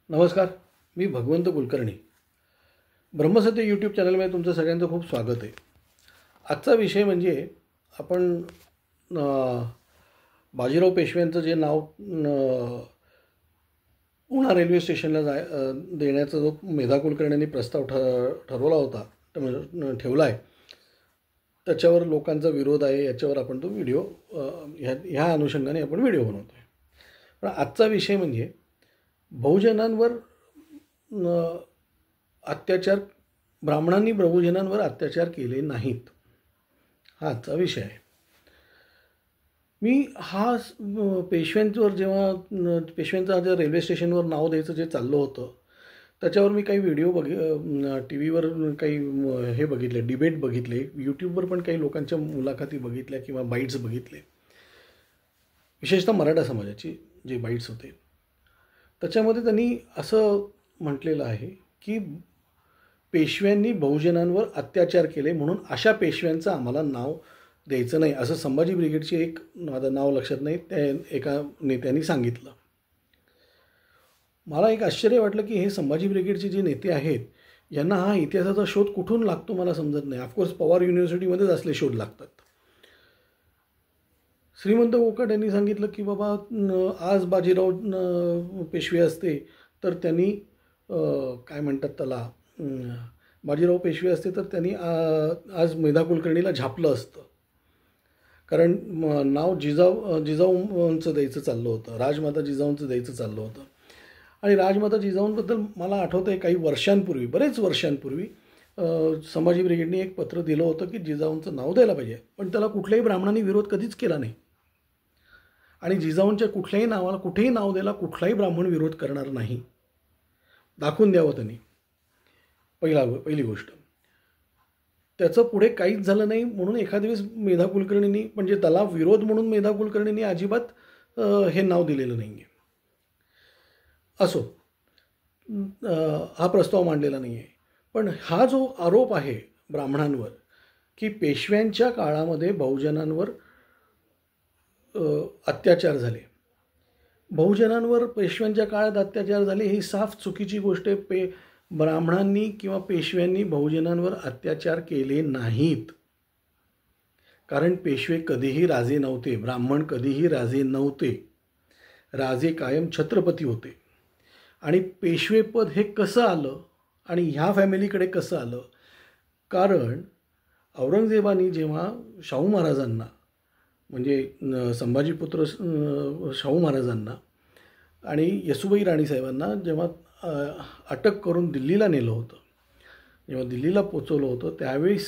नमस्कार, मी भगवंत कुलकर्णी. ब्रह्मसत्य यूट्यूब चॅनलमध्ये तुमचं सगळ्यांचं खूप स्वागत आहे. आजचा विषय म्हणजे आपण बाजीराव पेशव्यांचं जे नाव पुणा रेल्वे स्टेशनला देण्याचा जो मेधा कुलकर्णींनी प्रस्ताव ठरवला होता, ठेवला आहे, त्याच्यावर लोकांचा विरोध आहे. याच्यावर आपण तो व्हिडिओ ह्या अनुषंगाने आपण व्हिडिओ बनवतो आहे. पण आजचा विषय म्हणजे बहुजनांवर अत्याचार, ब्राह्मणांनी बहुजनांवर अत्याचार केले नाहीत, हा आजचा विषय आहे. मी हा पेशव्यांवर जेव्हा पेशव्यांचं जे रेल्वे स्टेशनवर नाव द्यायचं जे चाललं होतं, त्याच्यावर मी काही व्हिडिओ टी व्हीवर काही हे बघितले, डिबेट बघितले, यूट्यूबवर पण काही लोकांच्या मुलाखती बघितल्या किंवा बाईट्स बघितले, विशेषतः मराठा समाजाची जे बाईट्स होते. त्याच्यामध्ये त्यांनी असं म्हटलेलं आहे की पेशव्यांनी बहुजनांवर अत्याचार केले म्हणून अशा पेशव्यांचं आम्हाला नाव द्यायचं नाही, असं संभाजी ब्रिगेडची एक, माझं नाव लक्षात नाही, त्या एका नेत्यांनी सांगितलं. मला एक आश्चर्य वाटलं की हे संभाजी ब्रिगेडचे जे नेते आहेत यांना हा इतिहासाचा शोध कुठून लागतो मला समजत नाही. ऑफकोर्स पवार युनिव्हर्सिटीमध्येच असले शोध लागतात. श्रीमंत कोकाट यांनी सांगितलं की बाबा आज बाजीराव पेशवे असते तर त्यांनी काय म्हणतात त्याला, बाजीराव पेशवे असते तर त्यांनी आज मेधा कुलकर्णीला झापलं असतं, कारण नाव जिजाऊंचं द्यायचं चाललं होतं, राजमाता जिजाऊंचं द्यायचं चाललं होतं. आणि राजमाता जिजाऊंबद्दल मला आठवतं आहे काही वर्षांपूर्वी, बरेच वर्षांपूर्वी संभाजी ब्रिगेडने एक पत्र दिलं होतं की जिजाऊंचं नाव द्यायला पाहिजे, पण त्याला कुठल्याही ब्राह्मणांनी विरोध कधीच केला नाही. आणि जिजाऊंच्या कुठल्याही नावाला कुठेही नाव द्यायला कुठलाही ब्राह्मण विरोध करणार नाही, दाखवून द्यावं त्यांनी. पहिली गोष्ट. त्याचं पुढे काहीच झालं नाही म्हणून एखाद्या वेळेस मेधा कुलकर्णींनी, म्हणजे त्याला विरोध म्हणून मेधा कुलकर्णींनी अजिबात हे नाव दिलेलं नाही आहे. असो, हा प्रस्ताव मांडलेला नाही आहे. पण हा जो आरोप आहे ब्राह्मणांवर की पेशव्यांच्या काळामध्ये बहुजनांवर अत्याचार झाले, बहुजनांवर पेशव्यांच्या काळात अत्याचार झाले, ही साफ चुकीची गोष्ट आहे. ब्राह्मणांनी किंवा पेशव्यांनी बहुजनांवर अत्याचार केले नाहीत, कारण पेशवे कधीही राजे नव्हते, ब्राह्मण कधीही राजे नव्हते. राजे कायम छत्रपती होते. आणि पेशवेपद हे कसं आलं आणि ह्या फॅमिलीकडे कसं आलं, कारण औरंगजेबाने जेव्हा शाहू महाराजांना, म्हणजे संभाजीपुत्र शाहू महाराजांना आणि येसुबाई राणीसाहेबांना जेव्हा अटक करून दिल्लीला नेलं होतं, जेव्हा दिल्लीला पोचवलं होतं, त्यावेळेस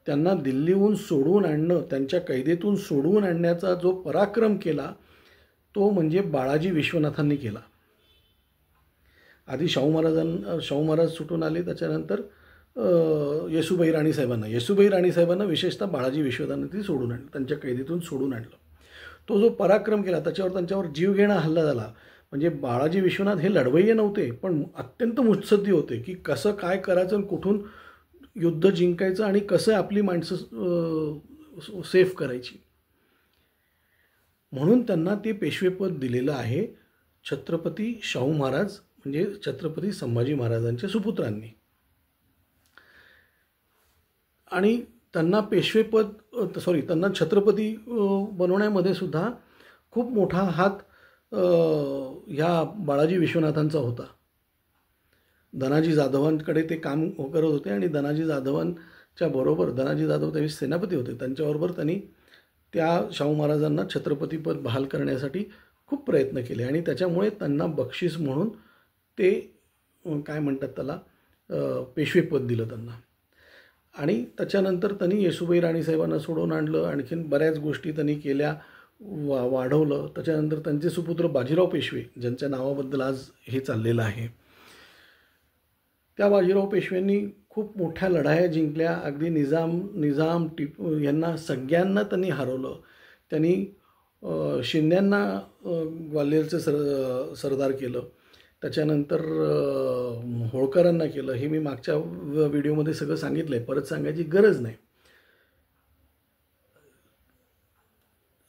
त्यांना दिल्लीहून सोडवून आणणं, त्यांच्या कैदेतून सोडवून आणण्याचा जो पराक्रम केला तो म्हणजे बाळाजी विश्वनाथांनी केला. आधी शाहू महाराज सुटून आले, त्याच्यानंतर येसुबाई राणीसाहेबांना विशेषतः बाळाजी विश्वनाथांनी सोडून आणलं, त्यांच्या कैदेतून सोडून आणलं. तो जो पराक्रम केला त्यांच्यावर जीवघेणा हल्ला झाला. म्हणजे बाळाजी विश्वनाथ हे लढवय्ये नव्हते, पण अत्यंत मुत्सद्दी होते की कसं काय करायचं, कुठून युद्ध जिंकायचं आणि कसं आपली माणसं सेफ करायची. म्हणून त्यांना ते पेशवेपद दिलेलं आहे छत्रपती शाहू महाराज, म्हणजे छत्रपती संभाजी महाराजांच्या सुपुत्रांनी. आणि त्यांना त्यांना छत्रपती बनवण्यामध्ये सुद्धा खूप मोठा हात ह्या बाळाजी विश्वनाथांचा होता. धनाजी जाधवांकडे ते काम करत होते आणि धनाजी जाधवांच्या बरोबर, धनाजी जाधव त्यावेळी सेनापती होते, त्यांच्याबरोबर त्यांनी त्या शाहू महाराजांना छत्रपतीपद बहाल करण्यासाठी खूप प्रयत्न केले. आणि त्याच्यामुळे त्यांना बक्षीस म्हणून ते काय म्हणतात त्याला, पेशवेपद दिलं त्यांना. आणि त्याच्यानंतर त्यांनी येसुबाई राणीसाहेबांना सोडवून आणलं, आणखीन बऱ्याच गोष्टी त्यांनी केल्या, वाढवलं. त्याच्यानंतर त्यांचे सुपुत्र बाजीराव पेशवे, ज्यांच्या नावाबद्दल आज हे चाललेलं आहे, त्या बाजीराव पेशव्यांनी खूप मोठ्या लढाया जिंकल्या. अगदी निजाम टिपू यांना सगळ्यांना त्यांनी हरवलं. त्यांनी शिंद्यांना ग्वाल्हेरचं सरदार केलं, त्याच्यानंतर होळकरांना केलं. हे मी मागच्या व्हिडिओमध्ये सगळं सांगितलं आहे, परत सांगायची गरज नाही.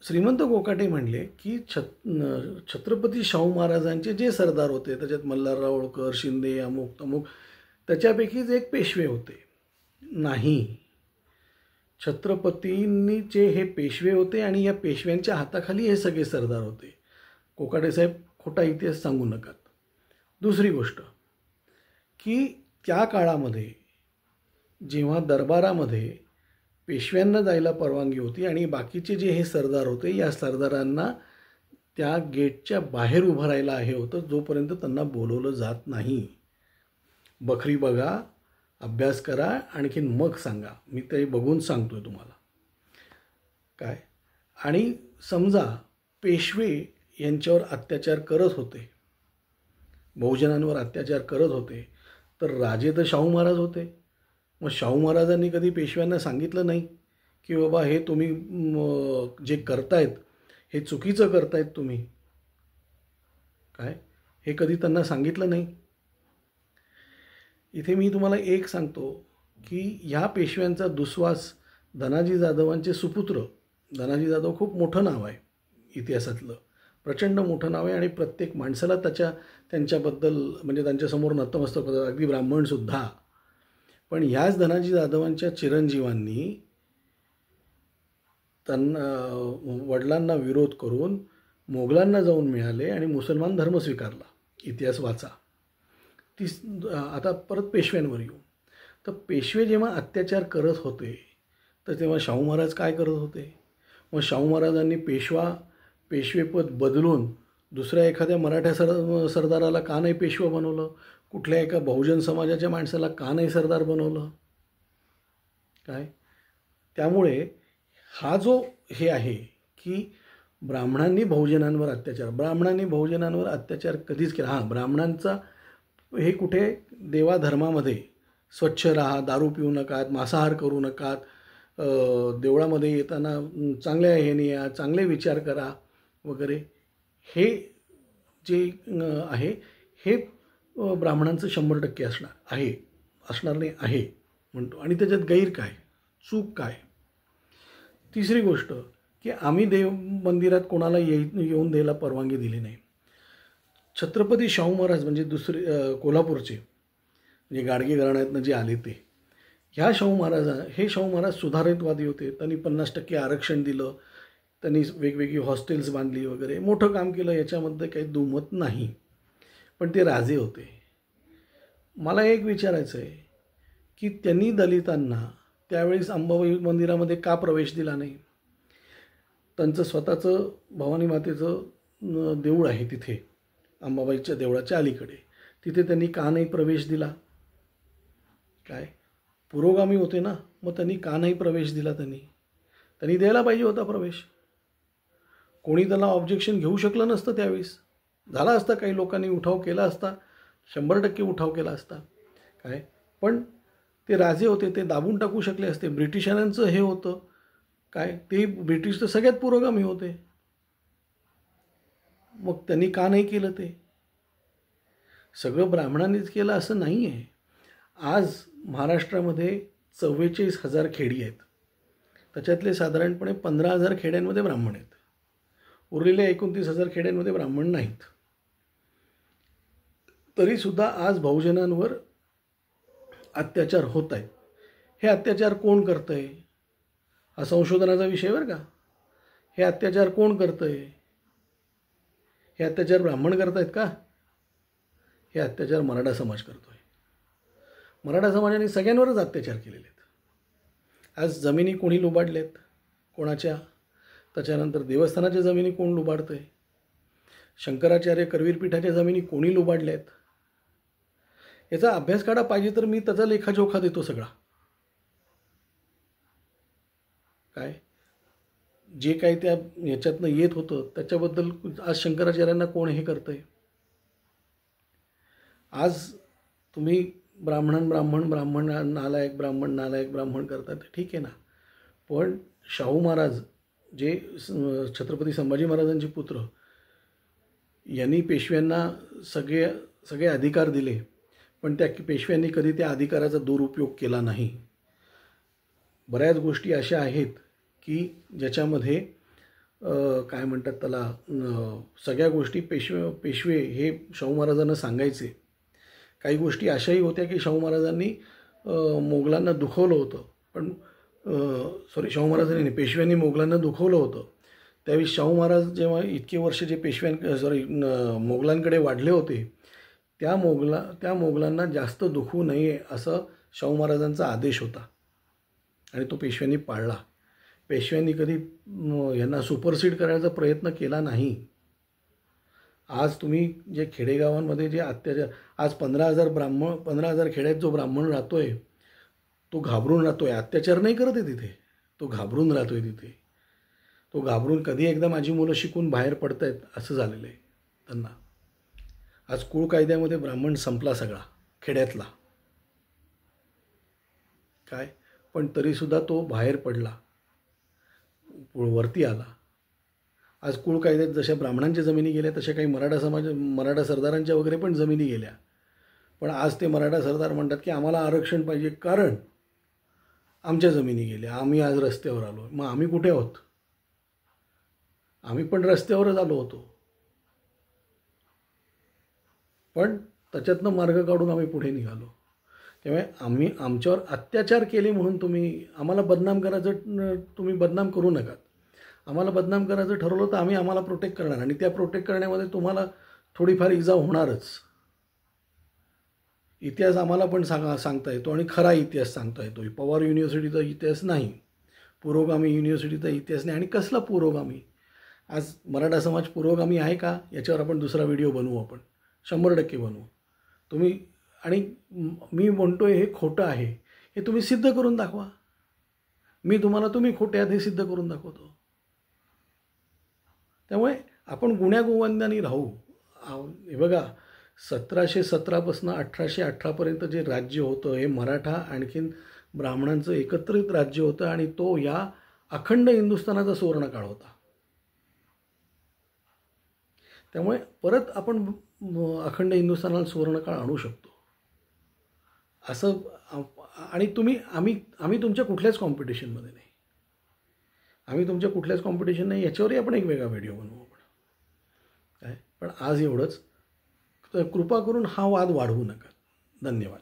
श्रीमंत कोकाटे म्हणले की छत्रपती शाहू महाराजांचे जे सरदार होते त्याच्यात मल्हारराव होळकर, शिंदे, अमुक तमुक, त्याच्यापैकीच एक पेशवे होते. नाही, छत्रपतींनीचे हे पेशवे होते आणि या पेशव्यांच्या हाताखाली हे सगळे सरदार होते. कोकाटे साहेब खोटा इतिहास सांगू नका. दुसरी गोष्ट की त्या काळामध्ये जेव्हा दरबारामध्ये पेशव्यांना जायला परवानगी होती आणि बाकीचे जे हे सरदार होते या सरदारांना त्या गेटच्या बाहेर उभं राहायला हे होतं जोपर्यंत त्यांना बोलवलं जात नाही. बखरी बघा, अभ्यास करा, आणखीन मग सांगा. मी ते बघून सांगतोय तुम्हाला काय. आणि समजा पेशवे यांच्यावर अत्याचार करत होते, बहुजनांवर अत्याचार करत होते, तर राजे तर शाहू महाराज होते. मग शाहू महाराजांनी कधी पेशव्यांना सांगितलं नाही की बाबा हे तुम्ही जे करतायत हे चुकीचं करतायत तुम्ही काय, हे कधी त्यांना सांगितलं नाही. इथे मी तुम्हाला एक सांगतो की ह्या पेशव्यांचा दुस्वास धनाजी जाधवांचे सुपुत्र, धनाजी जाधव खूप मोठं नाव आहे इतिहासातलं, प्रचंड मोठं नाव आहे आणि प्रत्येक माणसाला त्यांच्याबद्दल म्हणजे त्यांच्यासमोर नतमस्तक होतं, अगदी ब्राह्मणसुद्धा. पण ह्याच धनाजी जाधवांच्या चिरंजीवांनी त्यांना वडिलांना विरोध करून मोगलांना जाऊन मिळाले आणि मुसलमान धर्म स्वीकारला. इतिहास वाचा. आता परत पेशव्यांवर येऊ. तर पेशवे जेव्हा अत्याचार करत होते तर तेव्हा शाहू महाराज काय करत होते. मग शाहू महाराजांनी पेशवेपद बदलून दुसऱ्या एखाद्या मराठा सरदाराला का नाही पेशवा बनवलं, कुठल्या एका बहुजन समाजाच्या माणसाला का नाही सरदार बनवलं काय. त्यामुळे हा जो हे आहे की ब्राह्मणांनी बहुजनांवर अत्याचार कधीच केला. हां, ब्राह्मणांचा हे कुठे देवाधर्मामध्ये स्वच्छ राहा, दारू पिऊ नकात, मांसाहार करू नकात, देवळामध्ये येताना चांगल्या ह्याने या, चांगले विचार करा वगैरे, हे जे आहे हे ब्राह्मणांचं 100% असणार नाही आहे म्हणतो. आणि त्याच्यात गैर काय, चूक काय. तिसरी गोष्ट की आम्ही देव मंदिरात कोणाला येऊन द्यायला परवानगी दिली नाही. छत्रपती शाहू महाराज म्हणजे कोल्हापूरचे म्हणजे गाडगे घराण्यातनं जे आले ते ह्या शाहू महाराज सुधारितवादी होते. त्यांनी 50% आरक्षण दिलं, त्यांनी वेगवेगळी हॉस्टेल्स बांधली वगैरे, मोठं काम केलं, याच्यामध्ये काही दुमत नाही. पण ते राजे होते. मला एक विचारायचं आहे की त्यांनी दलितांना त्यावेळेस अंबाबाई मंदिरामध्ये का प्रवेश दिला नाही. त्यांचं स्वतःचं भवानी मातेचं देऊळ आहे तिथे, अंबाबाईच्या देवळाच्या अलीकडे, तिथे त्यांनी का नाही प्रवेश दिला काय. पुरोगामी होते ना, मग त्यांनी का नाही प्रवेश दिला. त्यांनी द्यायला पाहिजे होता प्रवेश. कोणी त्याला ऑब्जेक्शन घेऊ शकलं नसतं. त्यावेळेस झाला असता, काही लोकांनी उठाव केला असता, 100% उठाव केला असता काय. पण ते राजे होते, ते दाबून टाकू शकले असते. ब्रिटिशांचं हे होतं काय, ते ब्रिटिश तर सगळ्यात पुरोगामी होते, मग त्यांनी का नाही केलं. ते सगळं ब्राह्मणांनीच केलं असं नाही आहे. आज महाराष्ट्रामध्ये 44,000 खेडी आहेत, त्याच्यातले साधारणपणे 15,000 खेड्यांमध्ये ब्राह्मण आहेत, उरलेल्या 29,000 खेड्यांमध्ये ब्राह्मण नाहीत. तरीसुद्धा आज बहुजनांवर अत्याचार होत आहेत. हे अत्याचार कोण करतं आहे हा संशोधनाचा विषय बरं का. हे अत्याचार कोण करतं आहे. हे अत्याचार ब्राह्मण करत आहेत का. हे अत्याचार मराठा समाज करतो आहे. मराठा समाजाने सगळ्यांवरच अत्याचार केलेले आहेत. आज जमिनी कोणी लुबाडल्यात, कोणाच्या. त्याच्यानंतर देवस्थानाच्या जमिनी कोण लुबाडतं आहे. शंकराचार्य करवीर पीठाच्या जमिनी कोणी लुबाडल्यात. याचा अभ्यास काढा, पाहिजे तर मी त्याचा लेखाजोखा देतो सगळा काय. जे काही त्या ह्याच्यातनं येत होतं त्याच्याबद्दल आज शंकराचार्यांना कोण हे करतं आहे. आज तुम्ही ब्राह्मण नालायक करतात, ठीक आहे ना. पण शाहू महाराज जे छत्रपती संभाजी महाराजांचे पुत्र, यांनी पेशव्यांना सगळे अधिकार दिले, पण त्या पेशव्यांनी कधी त्या अधिकाराचा दुरुपयोग केला नाही. बऱ्याच गोष्टी अशा आहेत की ज्याच्यामध्ये काय म्हणतात त्याला, सगळ्या गोष्टी पेशवे हे शाहू महाराजांना सांगायचे. काही गोष्टी अशाही होत्या की शाहू महाराजांनी मोगलांना दुखवलं होतं, पण शाहू महाराजांनी नाही, पेशव्यांनी मोगलांना दुखवलं होतं. त्यावेळी शाहू महाराज जेव्हा इतके वर्ष जे मोगलांकडे वाढले होते, त्या मोगलांना जास्त दुखवू नये असं शाहू महाराजांचा आदेश होता आणि तो पेशव्यांनी पाळला. पेशव्यांनी कधी यांना सुपरसीड करायचा प्रयत्न केला नाही. आज तुम्ही जे खेडेगावांमध्ये जे अत्याचार, आज 15,000 खेड्यात जो ब्राह्मण राहतोय तो घाबरून राहतोय. अत्याचार नाही करत आहे तिथे, तो घाबरून राहतोय तिथे. तो घाबरून कधी एकदा माझी मुलं शिकून बाहेर पडत आहेत असं झालेलं आहे त्यांना. आज कुळ कायद्यामध्ये ब्राह्मण संपला सगळा खेड्यातला काय, पण तरीसुद्धा तो बाहेर पडला, वरती आला. आज कुळ कायद्यात जशा ब्राह्मणांच्या जमिनी गेल्या तशा काही मराठा सरदारांच्या वगैरे पण जमिनी गेल्या. पण आज ते मराठा सरदार म्हणतात की आम्हाला आरक्षण पाहिजे कारण आमच्या जमिनी गेल्या, आम्ही आज रस्त्यावर आलो. मग आम्ही कुठे आहोत? आम्ही पण रस्त्यावरच आलो होतो, पण त्याच्यातनं मार्ग काढून आम्ही पुढे निघालो. त्यामुळे आमच्यावर अत्याचार केले म्हणून तुम्ही आम्हाला बदनाम करायचं, तुम्ही बदनाम करू नका. आम्हाला बदनाम करायचं ठरवलं तर आम्ही आम्हाला प्रोटेक्ट करणार आणि त्या प्रोटेक्ट करण्यामध्ये तुम्हाला थोडीफार इजा होणारच. इतिहास आम्हाला पण सांगता येतो आणि खरा इतिहास सांगता येतो. पवार युनिव्हर्सिटीचा इतिहास नाही, पुरोगामी युनिव्हर्सिटीचा इतिहास नाही. आणि कसला पुरोगामी? आज मराठा समाज पुरोगामी आहे का याच्यावर आपण दुसरा व्हिडिओ बनवू, आपण 100% बनवू. तुम्ही आणि मी म्हणतोय हे खोटं आहे हे तुम्ही सिद्ध करून दाखवा. मी तुम्हाला तुम्ही खोटे आहात हे सिद्ध करून दाखवतो. त्यामुळे आपण गुण्यागोविंदांनी राहू. हे बघा, 1717पासून 1818पर्यंत जे राज्य होतं हे मराठा आणखीन ब्राह्मणांचं एकत्रित राज्य होतं आणि तो या अखंड हिंदुस्थानाचा सुवर्णकाळ होता. त्यामुळे परत आपण अखंड हिंदुस्थानाला सुवर्णकाळ आणू शकतो असं. आणि आम्ही तुमच्या कुठल्याच कॉम्पिटिशनमध्ये नाही, आम्ही तुमच्या कुठल्याच कॉम्पिटिशन नाही. याच्यावरही आपण एक वेगळा व्हिडिओ बनवू आपण काय. पण आज एवढंच, तर कृपा करून हा वाद वाढवू नका. धन्यवाद.